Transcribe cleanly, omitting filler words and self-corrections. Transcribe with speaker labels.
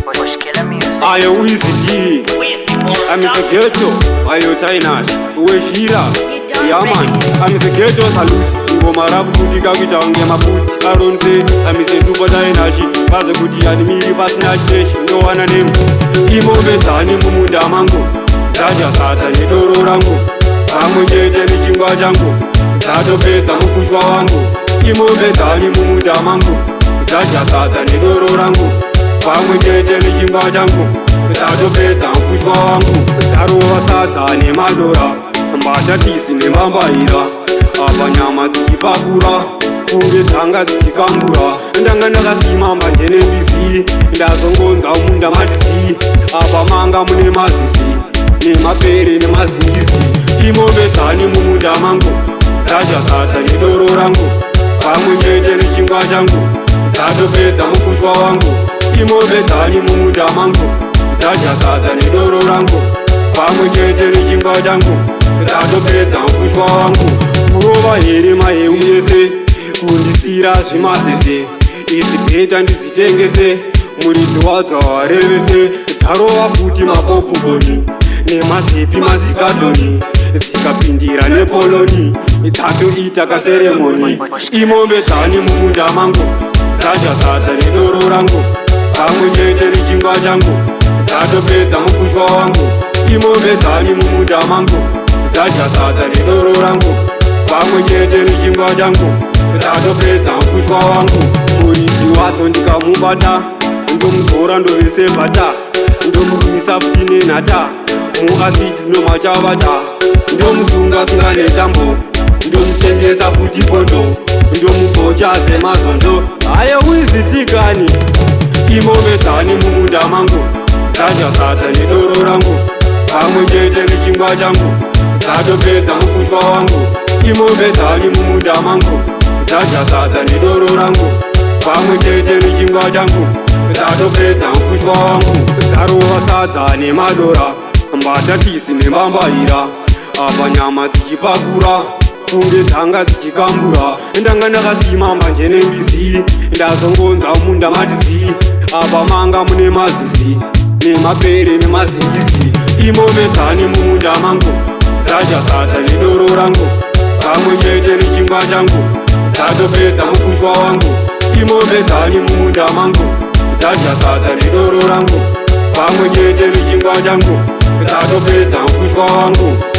Speaker 1: Ayo Wizzy, I'm the ghetto, ayo Tainash, Ueshira, Yaman, I'm the ghetto salute, Gomarabu Kutika Vitang Yamaputi, Aronse, I'm the super Tainashi, Bazakuti and me, Basnash, no one name, Imo Betani Mumuda Mango, Raja Sata Nidoro Rango, Amunje Jimba Jango, Sato Peta Mukushwa Wango, Imo Betani Mumuda Mango, Raja Sata Nidoro Rango, Amunje Jimba Jango, Sato Peta Mukushwa Wango, Saru Wasata ne Madora, Mbatati ne Mambaira, Abanyama Tikipakura, Kunge Tanga Tikambura, Ndangana Simamba Jenebisi, Ndazongonza Munda Matisi, Abamanga Mune Masisi, ni mapere ni mazingizi, Imo Betani Mumuda Mango, Raja Sata ni Doro Rango, Pamunjeje ni Chingwa Jango, Sato Peta Mukushwa Wango, Imo Betani Mumuda Mango, Raja Sata ni Doro Rango, Pamunjeje ni Chingwa Jango, Sato Peta Mukushwa Wango, Kuroba hiri mahe uyese, Kundisira shimasese, Isi peta ndizitengese, Muritu wata warevese, Taro wafuti mapopu boni, Nemazipi mazikatoni, Zikapindira nepoloni, Itatu itaka seremoni, Imo Betani Mumuda Mango, Raja Sata ni Doro Rango, Pamunjeje ni Chingwa Jango, Sato Peta Mukushwa Wango, Imo Betani Mumuda Mango, Raja Sata ni Doro Rango, Pamunjeje ni Chingwa Jango, Sato Peta Mukushwa Wango, Murizi wato ndikamubata, Ndomzora ndovese bata, Ndomurumisa futine nata, Muasiti no machabata, Ndomzunga sunga netambo, Ndomtengeza futi pondo, Ndomubocha zemazondo, Ayo Wizzy tikani, Imo Betani Mumuda Mango, Raja Sata ni Doro Rango, Pamunjeje ni Chingwa Jango, Sato Peta Mukushwa Wango, Imo Betani Mumuda Mango, Raja Sata ni Doro Rango, Pamunjeje ni Chingwa Jango, Sato Peta Mukushwa Wango, Saru Wasata ne Madora, Mbatati ne Mambaira, Abanyama Tikipakura, Kunge Tanga Tikambura, Ndangana Simamba Jenebisi, Ndazongonza Munda Matisi, Abamanga Mune Masisi, ne mapere ne mazingizi, Imo Betani Mumuda Mango, Raja Sata ni Doro Rango, Pamunjeje ni Chingwa Jango, Sato Peta Mukushwa Wango, Imo Betani Mumuda Mango, Raja Sata ni Doro Rango, Pamunjeje ni Chingwa Jango, Sato Peta Mukushwa Wango.